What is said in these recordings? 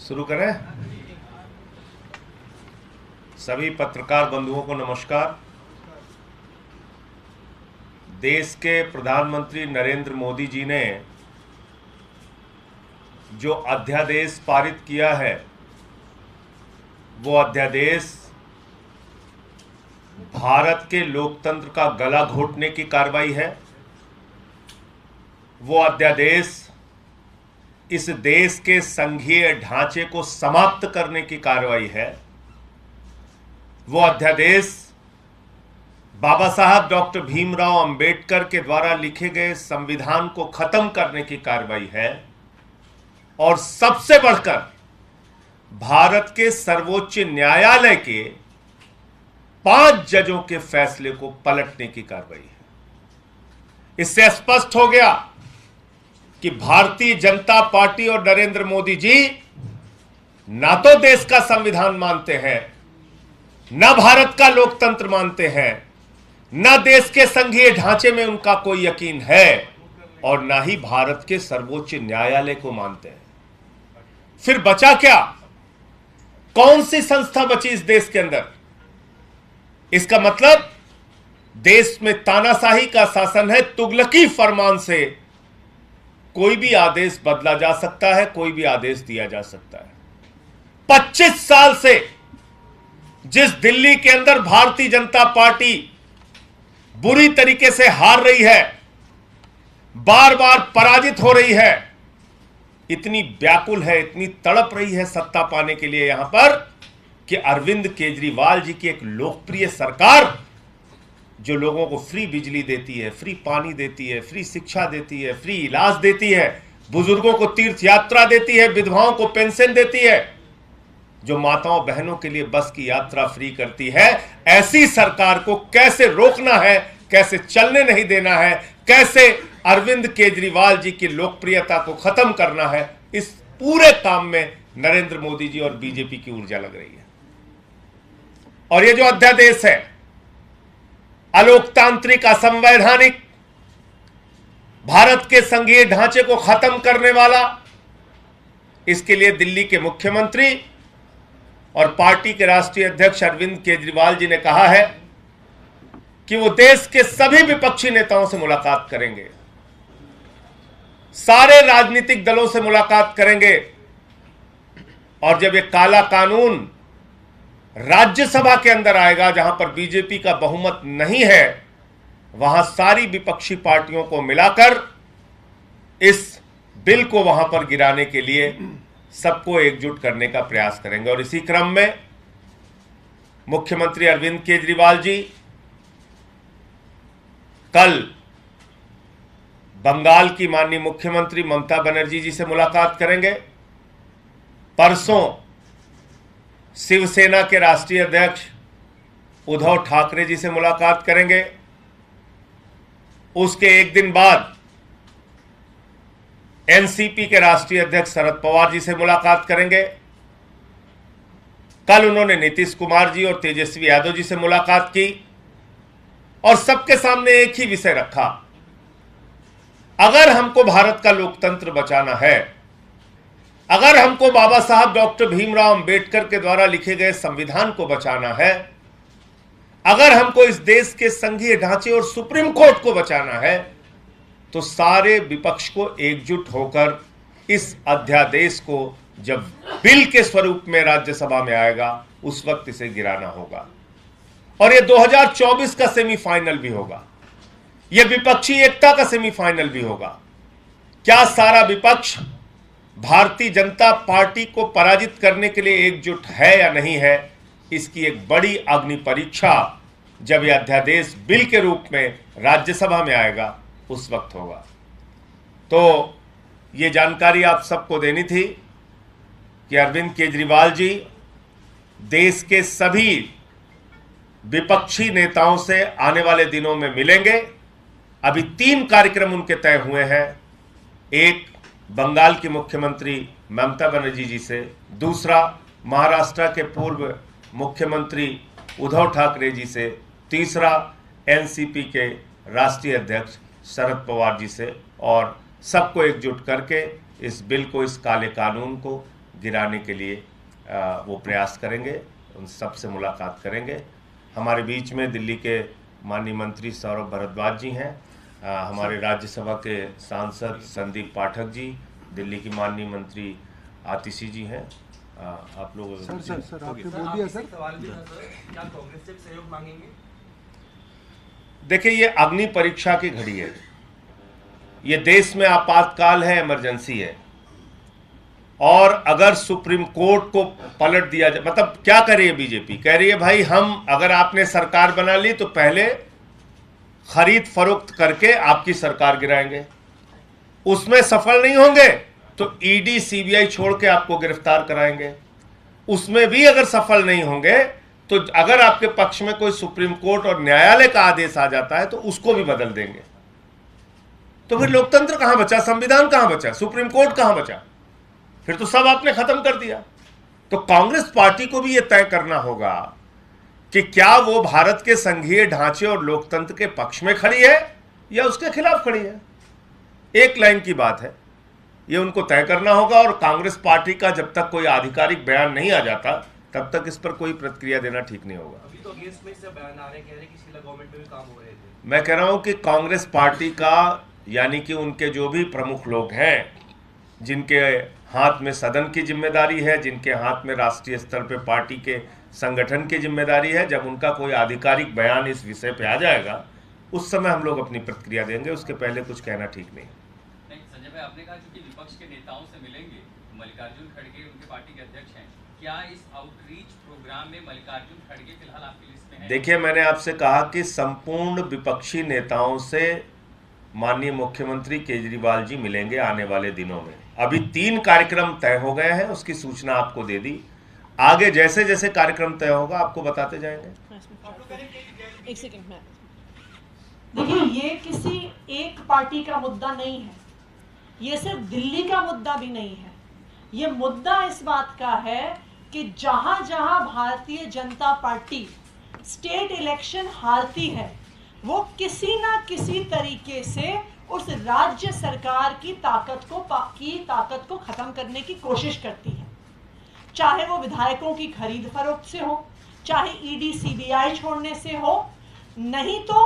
शुरू करें। सभी पत्रकार बंधुओं को नमस्कार। देश के प्रधानमंत्री नरेंद्र मोदी जी ने जो अध्यादेश पारित किया है, वो अध्यादेश भारत के लोकतंत्र का गला घोटने की कार्रवाई है। वो अध्यादेश इस देश के संघीय ढांचे को समाप्त करने की कार्रवाई है। वो अध्यादेश बाबा साहब डॉक्टर भीमराव अंबेडकर के द्वारा लिखे गए संविधान को खत्म करने की कार्रवाई है और सबसे बढ़कर भारत के सर्वोच्च न्यायालय के 5 जजों के फैसले को पलटने की कार्रवाई है। इससे स्पष्ट हो गया कि भारतीय जनता पार्टी और नरेंद्र मोदी जी ना तो देश का संविधान मानते हैं, ना भारत का लोकतंत्र मानते हैं, ना देश के संघीय ढांचे में उनका कोई यकीन है और ना ही भारत के सर्वोच्च न्यायालय को मानते हैं। फिर बचा क्या? कौन सी संस्था बची इस देश के अंदर? इसका मतलब देश में तानाशाही का शासन है। तुगलकी फरमान से कोई भी आदेश बदला जा सकता है, कोई भी आदेश दिया जा सकता है। 25 साल से जिस दिल्ली के अंदर भारतीय जनता पार्टी बुरी तरीके से हार रही है, बार बार पराजित हो रही है, इतनी व्याकुल है, इतनी तड़प रही है सत्ता पाने के लिए यहां पर कि अरविंद केजरीवाल जी की एक लोकप्रिय सरकार जो लोगों को फ्री बिजली देती है, फ्री पानी देती है, फ्री शिक्षा देती है, फ्री इलाज देती है, बुजुर्गों को तीर्थ यात्रा देती है, विधवाओं को पेंशन देती है, जो माताओं बहनों के लिए बस की यात्रा फ्री करती है, ऐसी सरकार को कैसे रोकना है, कैसे चलने नहीं देना है, कैसे अरविंद केजरीवाल जी की लोकप्रियता को खत्म करना है, इस पूरे काम में नरेंद्र मोदी जी और बीजेपी की ऊर्जा लग रही है। और ये जो अध्यादेश है, अलोकतांत्रिक, असंवैधानिक, भारत के संघीय ढांचे को खत्म करने वाला, इसके लिए दिल्ली के मुख्यमंत्री और पार्टी के राष्ट्रीय अध्यक्ष अरविंद केजरीवाल जी ने कहा है कि वो देश के सभी विपक्षी नेताओं से मुलाकात करेंगे, सारे राजनीतिक दलों से मुलाकात करेंगे और जब ये काला कानून राज्यसभा के अंदर आएगा, जहां पर बीजेपी का बहुमत नहीं है, वहां सारी विपक्षी पार्टियों को मिलाकर इस बिल को वहां पर गिराने के लिए सबको एकजुट करने का प्रयास करेंगे। और इसी क्रम में मुख्यमंत्री अरविंद केजरीवाल जी कल बंगाल की माननीय मुख्यमंत्री ममता बनर्जी जी से मुलाकात करेंगे। परसों शिवसेना के राष्ट्रीय अध्यक्ष उद्धव ठाकरे जी से मुलाकात करेंगे। उसके एक दिन बाद एनसीपी के राष्ट्रीय अध्यक्ष शरद पवार जी से मुलाकात करेंगे। कल उन्होंने नीतीश कुमार जी और तेजस्वी यादव जी से मुलाकात की और सबके सामने एक ही विषय रखा, अगर हमको भारत का लोकतंत्र बचाना है, अगर हमको बाबा साहब डॉक्टर भीमराव अंबेडकर के द्वारा लिखे गए संविधान को बचाना है, अगर हमको इस देश के संघीय ढांचे और सुप्रीम कोर्ट को बचाना है, तो सारे विपक्ष को एकजुट होकर इस अध्यादेश को जब बिल के स्वरूप में राज्यसभा में आएगा, उस वक्त इसे गिराना होगा। और यह 2024 का सेमीफाइनल भी होगा, यह विपक्षी एकता का सेमीफाइनल भी होगा। क्या सारा विपक्ष भारतीय जनता पार्टी को पराजित करने के लिए एकजुट है या नहीं है, इसकी एक बड़ी अग्नि परीक्षा जब यह अध्यादेश बिल के रूप में राज्यसभा में आएगा, उस वक्त होगा। तो ये जानकारी आप सबको देनी थी कि अरविंद केजरीवाल जी देश के सभी विपक्षी नेताओं से आने वाले दिनों में मिलेंगे। अभी 3 कार्यक्रम उनके तय हुए हैं। एक बंगाल की मुख्यमंत्री ममता बनर्जी जी से, दूसरा महाराष्ट्र के पूर्व मुख्यमंत्री उद्धव ठाकरे जी से, तीसरा एनसीपी के राष्ट्रीय अध्यक्ष शरद पवार जी से, और सबको एकजुट करके इस बिल को, इस काले कानून को गिराने के लिए वो प्रयास करेंगे, उन सबसे मुलाकात करेंगे। हमारे बीच में दिल्ली के माननीय मंत्री सौरभ भारद्वाज जी हैं, हमारे राज्यसभा के सांसद संदीप पाठक जी, दिल्ली की माननीय मंत्री आतिशी जी हैं। आप लोग सर आपने बोल दिया सर। सवाल भी था सर, क्या कांग्रेस से सहयोग मांगेंगे? देखिए, ये अग्नि परीक्षा की घड़ी है, ये देश में आपातकाल है, इमरजेंसी है, और अगर सुप्रीम कोर्ट को पलट दिया जाए, मतलब क्या कर रही है बीजेपी? कह रही है भाई हम, अगर आपने सरकार बना ली तो पहले खरीद फरोख्त करके आपकी सरकार गिराएंगे, उसमें सफल नहीं होंगे तो ईडी सीबीआई छोड़ के आपको गिरफ्तार कराएंगे, उसमें भी अगर सफल नहीं होंगे तो अगर आपके पक्ष में कोई सुप्रीम कोर्ट और न्यायालय का आदेश आ जाता है तो उसको भी बदल देंगे। तो फिर लोकतंत्र कहां बचा, संविधान कहां बचा, सुप्रीम कोर्ट कहां बचा? फिर तो सब आपने खत्म कर दिया। तो कांग्रेस पार्टी को भी यह तय करना होगा कि क्या वो भारत के संघीय ढांचे और लोकतंत्र के पक्ष में खड़ी है या उसके खिलाफ खड़ी है। एक लाइन की बात है, ये उनको तय करना होगा, और कांग्रेस पार्टी का जब तक कोई आधिकारिक बयान नहीं आ जाता तब तक इस पर कोई प्रतिक्रिया देना ठीक नहीं होगा। अभी तो अगेंस्ट में से बयान आ रहे, कह रहे कि शीला गवर्नमेंट में भी काम हो रहे थे। मैं कह रहा हूं कि कांग्रेस पार्टी का, यानी कि उनके जो भी प्रमुख लोग हैं, जिनके हाथ में सदन की जिम्मेदारी है, जिनके हाथ में राष्ट्रीय स्तर पे पार्टी के संगठन की जिम्मेदारी है, जब उनका कोई आधिकारिक बयान इस विषय पे आ जाएगा उस समय हम लोग अपनी प्रतिक्रिया देंगे, उसके पहले कुछ कहना ठीक नहीं। संजय भाई, आपने कहा कि विपक्ष के नेताओं से मिलेंगे, मल्लिकार्जुन खड़गे उनके पार्टी के अध्यक्ष हैं, क्या इस आउटरीच प्रोग्राम में मल्लिकार्जुन खड़गे फिलहाल आपकी लिस्ट में हैं? देखिए, मैंने आपसे कहा कि संपूर्ण विपक्षी नेताओं से माननीय मुख्यमंत्री केजरीवाल जी मिलेंगे आने वाले दिनों में। अभी 3 कार्यक्रम तय हो गए हैं, उसकी सूचना आपको दे दी, आगे जैसे जैसे कार्यक्रम तय होगा आपको बताते जाएंगे। एक सेकंड में देखिए, ये किसी एक पार्टी का मुद्दा नहीं है, ये सिर्फ दिल्ली का मुद्दा भी नहीं है, ये मुद्दा इस बात का है कि जहां जहां Bharatiya Janata party state election हारती है वो किसी ना किसी तरीके से उस राज्य सरकार की ताकत को खत्म करने की कोशिश करती है, चाहे वो विधायकों की खरीद फरोख्त से हो, चाहे ईडी सीबीआई छोड़ने से हो, नहीं तो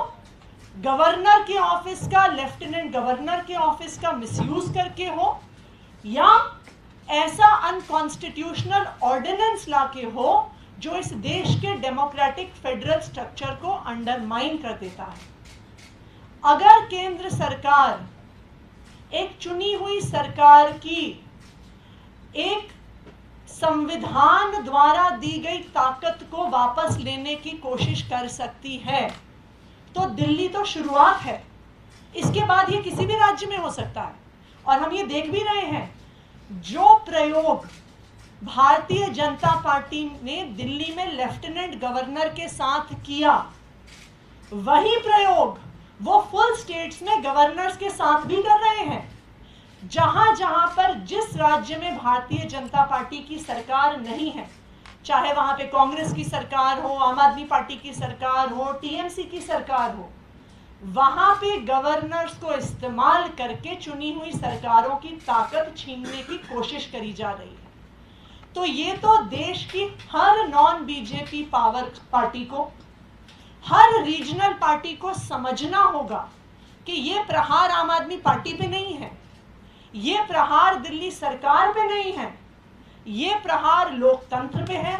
गवर्नर के ऑफिस का, लेफ्टिनेंट गवर्नर के ऑफिस का मिसयूज करके हो, या ऐसा अनकॉन्स्टिट्यूशनल ऑर्डिनेंस लाके हो जो इस देश के डेमोक्रेटिक फेडरल स्ट्रक्चर को अंडरमाइन कर देता है। अगर केंद्र सरकार एक चुनी हुई सरकार की एक संविधान द्वारा दी गई ताकत को वापस लेने की कोशिश कर सकती है तो दिल्ली तो शुरुआत है, इसके बाद ये किसी भी राज्य में हो सकता है। और हम ये देख भी रहे हैं, जो प्रयोग भारतीय जनता पार्टी ने दिल्ली में लेफ्टिनेंट गवर्नर के साथ किया, वही प्रयोग वो फुल स्टेट्स में गवर्नर्स के साथ भी कर रहे हैं। जहां जहां पर जिस राज्य में भारतीय जनता पार्टी की सरकार नहीं है, चाहे वहां पे कांग्रेस की सरकार हो, आम आदमी पार्टी की सरकार हो, टीएमसी की सरकार हो, वहां पे गवर्नर्स को इस्तेमाल करके चुनी हुई सरकारों की ताकत छीनने की कोशिश करी जा रही है। तो ये तो देश की हर नॉन बीजेपी पावर पार्टी को, हर रीजनल पार्टी को समझना होगा कि ये प्रहार आम आदमी पार्टी पे नहीं है, ये प्रहार दिल्ली सरकार पे नहीं है, ये प्रहार लोकतंत्र पे है,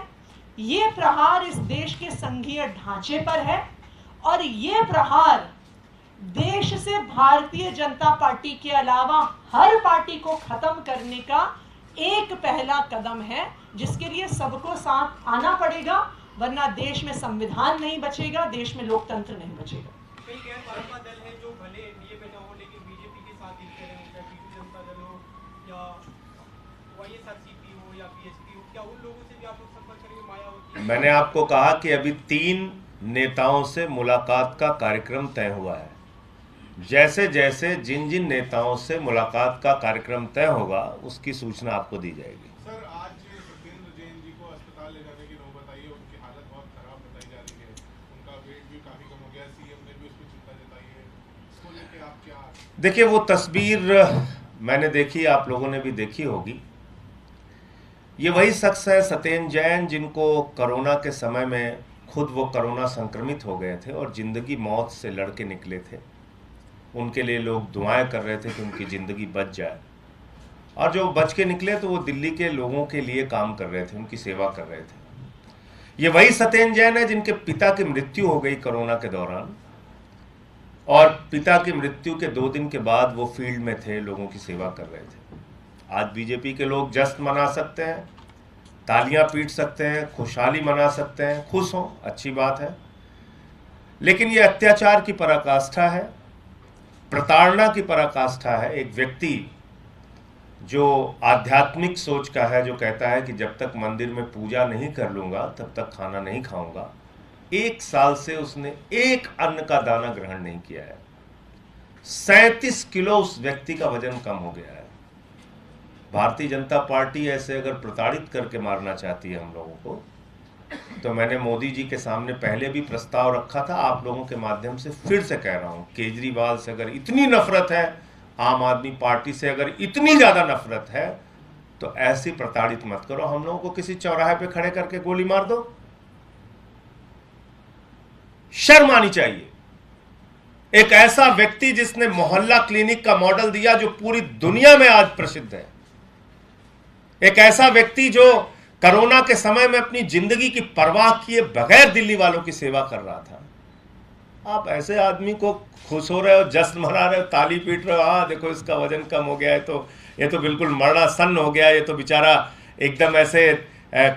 ये प्रहार इस देश के संघीय ढांचे पर है, और ये प्रहार देश से भारतीय जनता पार्टी के अलावा हर पार्टी को खत्म करने का एक पहला कदम है, जिसके लिए सबको साथ आना पड़ेगा, वरना देश में संविधान नहीं बचेगा, देश में लोकतंत्र नहीं बचेगा। कई गैर भाजपा दल हैं जो भले एनडीए में न हो लेकिन बीजेपी के साथ दिखते हैं, चाहे बीजू जनता दल हो या वाईएसआरसीपी हो या बीएसपी हो, क्या उन लोगों से भी आप लोग संपर्क करेंगे? मायावती, मैंने आपको कहा कि अभी 3 नेताओं से मुलाकात का कार्यक्रम तय हुआ है। जैसे जैसे जिन जिन नेताओं से मुलाकात का कार्यक्रम तय होगा उसकी सूचना आपको दी जाएगी। सर, आज सत्येंद्र जैन जी को अस्पताल ले जाने की नौबत आई है, उनकी हालत बहुत खराब बताई जा रही है, उनका वेट भी काफी कम हो गया, सीएम ने पे आप क्या? देखिए, वो तस्वीर मैंने देखी, आप लोगों ने भी देखी होगी। ये वही शख्स है सत्येंद्र जैन जिनको कोरोना के समय में खुद वो कोरोना संक्रमित हो गए थे और ज़िंदगी मौत से लड़के निकले थे। उनके लिए लोग दुआएं कर रहे थे कि उनकी ज़िंदगी बच जाए, और जो बच के निकले तो वो दिल्ली के लोगों के लिए काम कर रहे थे, उनकी सेवा कर रहे थे। ये वही सत्येंद्र जैन है जिनके पिता की मृत्यु हो गई कोरोना के दौरान, और पिता की मृत्यु के 2 दिन के बाद वो फील्ड में थे, लोगों की सेवा कर रहे थे। आज बीजेपी के लोग जश्न मना सकते हैं, तालियां पीट सकते हैं, खुशहाली मना सकते हैं, खुश हों, अच्छी बात है, लेकिन ये अत्याचार की पराकाष्ठा है, प्रताड़ना की पराकाष्ठा है। एक व्यक्ति जो आध्यात्मिक सोच का है, जो कहता है कि जब तक मंदिर में पूजा नहीं कर लूँगा तब तक खाना नहीं खाऊंगा, 1 साल से उसने एक अन्न का दाना ग्रहण नहीं किया है। 37 किलो उस व्यक्ति का वजन कम हो गया है। भारतीय जनता पार्टी ऐसे अगर प्रताड़ित करके मारना चाहती है हम लोगों को, तो मैंने मोदी जी के सामने पहले भी प्रस्ताव रखा था, आप लोगों के माध्यम से फिर से कह रहा हूं, केजरीवाल से अगर इतनी नफरत है, आम आदमी पार्टी से अगर इतनी ज्यादा नफरत है, तो ऐसी प्रताड़ित मत करो। हम लोगों को किसी चौराहे पे खड़े करके गोली मार दो, शर्म आनी चाहिए। एक ऐसा व्यक्ति जिसने मोहल्ला क्लिनिक का मॉडल दिया जो पूरी दुनिया में आज प्रसिद्ध है, एक ऐसा व्यक्ति जो कोरोना के समय में अपनी जिंदगी की परवाह किए बगैर दिल्ली वालों की सेवा कर रहा था। आप ऐसे आदमी को खुश हो रहे हो, जश्न मना रहे हो, ताली पीट रहे हो, हाँ देखो इसका वजन कम हो गया है, तो ये तो बिल्कुल मरणासन्न हो गया, ये तो बेचारा एकदम ऐसे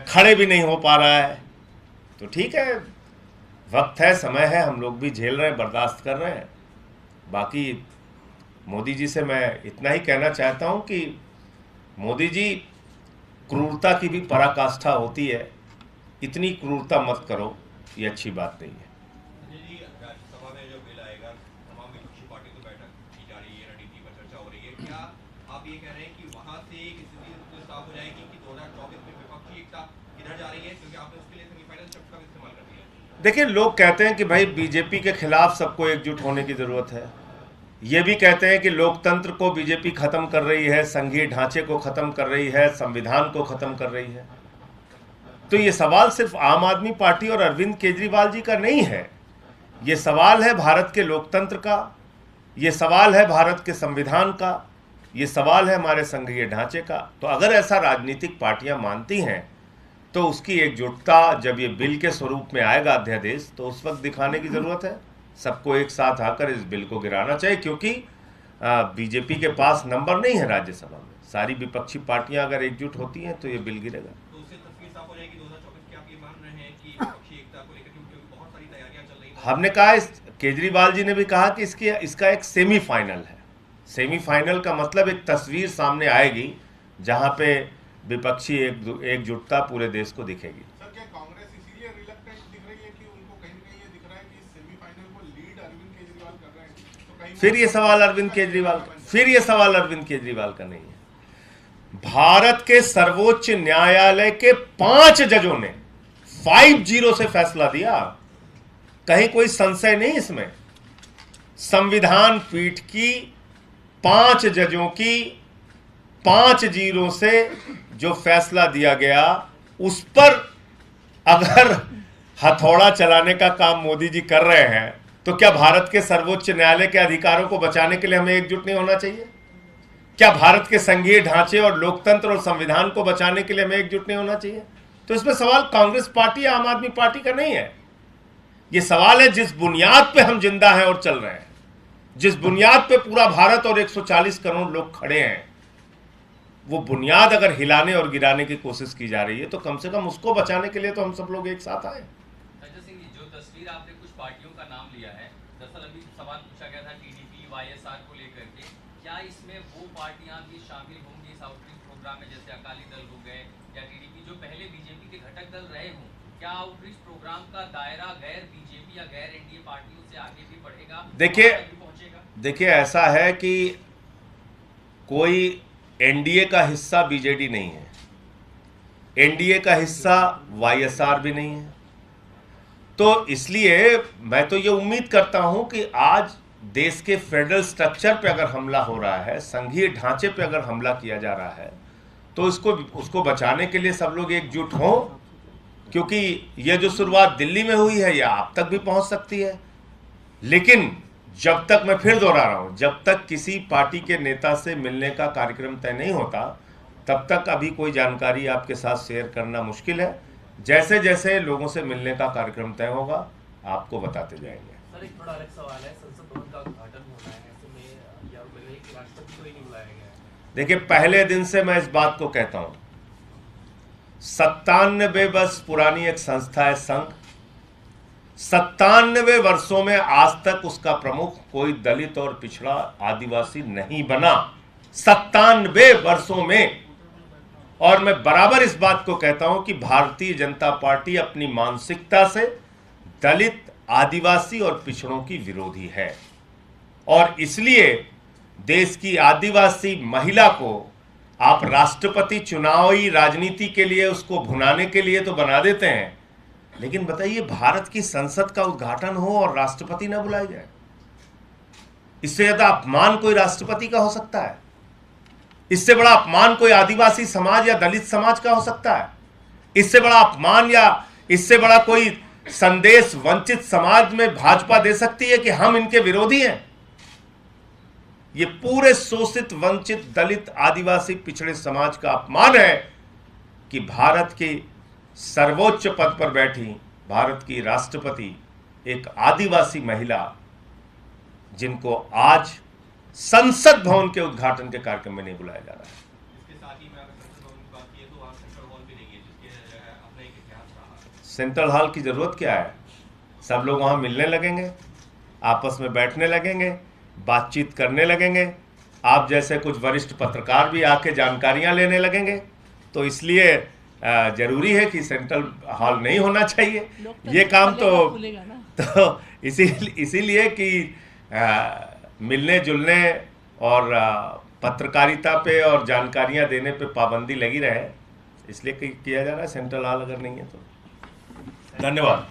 खड़े भी नहीं हो पा रहा है। तो ठीक है, वक्त है, समय है, हम लोग भी झेल रहे हैं, बर्दाश्त कर रहे हैं। बाकी मोदी जी से मैं इतना ही कहना चाहता हूं कि मोदी जी, क्रूरता की भी पराकाष्ठा होती है, इतनी क्रूरता मत करो, ये अच्छी बात नहीं है। जी, राज्यसभा में जो बिल आएगा, तमाम विपक्षी पार्टी तो बैठक की जा रही है, रणनीति पर चर्चा हो रही है, क्या आप ये कह रहे हैं कि वहां से एक स्थिति साफ हो जाएगी कि 2024 में विपक्षी एकता किधर जा रही है, क्योंकि आपने उसके लिए सेमीफाइनल शब्द का इस्तेमाल कर दिया? देखिए, लोग कहते हैं कि भाई बीजेपी के खिलाफ सबको एकजुट होने की जरूरत है, ये भी कहते हैं कि लोकतंत्र को बीजेपी खत्म कर रही है, संघीय ढांचे को खत्म कर रही है, संविधान को खत्म कर रही है। तो ये सवाल सिर्फ आम आदमी पार्टी और अरविंद केजरीवाल जी का नहीं है, ये सवाल है भारत के लोकतंत्र का, ये सवाल है भारत के संविधान का, ये सवाल है हमारे संघीय ढांचे का। तो अगर ऐसा राजनीतिक पार्टियां मानती हैं, तो उसकी एकजुटता जब ये बिल के स्वरूप में आएगा अध्यादेश, तो उस वक्त दिखाने की जरूरत है। सबको एक साथ आकर इस बिल को गिराना चाहिए, क्योंकि बीजेपी के पास नंबर नहीं है राज्यसभा में। सारी विपक्षी पार्टियां अगर एकजुट होती हैं तो ये बिल गिरेगा। तो उससे तस्वीर साफ हो जाएगी 2024 की। आप ये मान रहे हैं कि विपक्षी एकता को लेकर, क्योंकि बहुत सारी तैयारियां चल रही हैं। हमने कहा, केजरीवाल जी ने भी कहा कि इसका एक सेमीफाइनल है। सेमीफाइनल का मतलब एक तस्वीर सामने आएगी जहां पे विपक्षी एकजुटता पूरे देश को दिखेगी। सर, क्या कांग्रेस इसीलिए रिलक्टेंट दिख रही है कि उनको कहीं न कहीं ये दिख रहा है कि सेमीफाइनल को लीड अरविंद केजरीवाल कर रहे हैं, तो कहीं फिर ये सवाल अरविंद केजरीवाल का नहीं है। भारत के सर्वोच्च न्यायालय के 5 जजों ने 5-0 से फैसला दिया, कहीं कोई संशय नहीं इसमें। संविधान पीठ की 5 जजों की 5-0 से जो फैसला दिया गया, उस पर अगर हथौड़ा चलाने का काम मोदी जी कर रहे हैं, तो क्या भारत के सर्वोच्च न्यायालय के अधिकारों को बचाने के लिए हमें एकजुट नहीं होना चाहिए? क्या भारत के संघीय ढांचे और लोकतंत्र और संविधान को बचाने के लिए हमें एकजुट नहीं होना चाहिए? तो इसमें सवाल कांग्रेस पार्टी या आम आदमी पार्टी का नहीं है। यह सवाल है जिस बुनियाद पे हम जिंदा हैं और चल रहे हैं, जिस बुनियाद पे पूरा भारत और 140 करोड़ लोग खड़े हैं, वो बुनियाद अगर हिलाने और गिराने की कोशिश की जा रही है, तो कम से कम उसको बचाने के लिए तो हम सब लोग एक साथ आए। संजय सिंह जी, जो तस्वीर आपने कुछ पार्टियों का नाम लिया है, दरअसल अभी सवाल पूछा गया था टीडीपी वाईएसआर को लेकर के, क्या इसमें वो पार्टियां भी शामिल होंगी इस आउटरीच प्रोग्राम में, जैसे अकाली दल हो गए या टीडीपी जो पहले बीजेपी के घटक दल रहे हों? क्या आउटरीच प्रोग्राम का दायरा गैर बीजेपी या गैर एनडीए पार्टियों से आगे भी बढ़ेगा? देखिए ऐसा है कि कोई एनडीए का हिस्सा बीजेडी नहीं है, एनडीए का हिस्सा वाईएसआर भी नहीं है। तो इसलिए मैं तो ये उम्मीद करता हूं कि आज देश के फेडरल स्ट्रक्चर पे अगर हमला हो रहा है, संघीय ढांचे पे अगर हमला किया जा रहा है, तो उसको बचाने के लिए सब लोग एकजुट हों, क्योंकि यह जो शुरुआत दिल्ली में हुई है यह आप तक भी पहुंच सकती है। लेकिन जब तक, मैं फिर दोहरा रहा हूं, जब तक किसी पार्टी के नेता से मिलने का कार्यक्रम तय नहीं होता, तब तक अभी कोई जानकारी आपके साथ शेयर करना मुश्किल है। जैसे जैसे लोगों से मिलने का कार्यक्रम तय होगा आपको बताते जाएंगे। सर, एक थोड़ा अलग सवाल है, संसद भवन का उद्घाटन होना है, ऐसे में या मिल रही कि राष्ट्रपति को ही नहीं बुलाया गया है। देखिए, पहले दिन से मैं इस बात को कहता हूं, 97 वर्ष पुरानी एक संस्था है संघ, 97 वर्षों में आज तक उसका प्रमुख कोई दलित और पिछड़ा आदिवासी नहीं बना, 97 वर्षों में। और मैं बराबर इस बात को कहता हूं कि भारतीय जनता पार्टी अपनी मानसिकता से दलित, आदिवासी और पिछड़ों की विरोधी है, और इसलिए देश की आदिवासी महिला को आप राष्ट्रपति चुनावी राजनीति के लिए, उसको भुनाने के लिए तो बना देते हैं, लेकिन बताइए, भारत की संसद का उद्घाटन हो और राष्ट्रपति ना बुलाया जाए, इससे ज्यादा अपमान कोई राष्ट्रपति का हो सकता है? इससे बड़ा अपमान कोई आदिवासी समाज या दलित समाज का हो सकता है? इससे बड़ा अपमान या इससे बड़ा कोई संदेश वंचित समाज में भाजपा दे सकती है कि हम इनके विरोधी हैं? ये पूरे शोषित, वंचित, दलित, आदिवासी, पिछड़े समाज का अपमान है कि भारत की सर्वोच्च पद पर बैठी भारत की राष्ट्रपति एक आदिवासी महिला, जिनको आज संसद भवन के उद्घाटन के कार्यक्रम में नहीं बुलाया जा रहा है। इसके साथ ही मैं अगर संसद भवन की बात की तो वहाँ सेंट्रल हॉल भी नहीं है, जिसके अपना एक इतिहास रहा। सेंट्रल हॉल की जरूरत क्या है? सब लोग वहां मिलने लगेंगे, आपस में बैठने लगेंगे, बातचीत करने लगेंगे, आप जैसे कुछ वरिष्ठ पत्रकार भी आके जानकारियां लेने लगेंगे। तो इसलिए जरूरी है कि सेंट्रल हॉल नहीं होना चाहिए। ये काम तो इसीलिए कि मिलने जुलने और पत्रकारिता पे और जानकारियां देने पे पाबंदी लगी रहे, इसलिए किया जा रहा है। सेंट्रल हॉल अगर नहीं है तो धन्यवाद।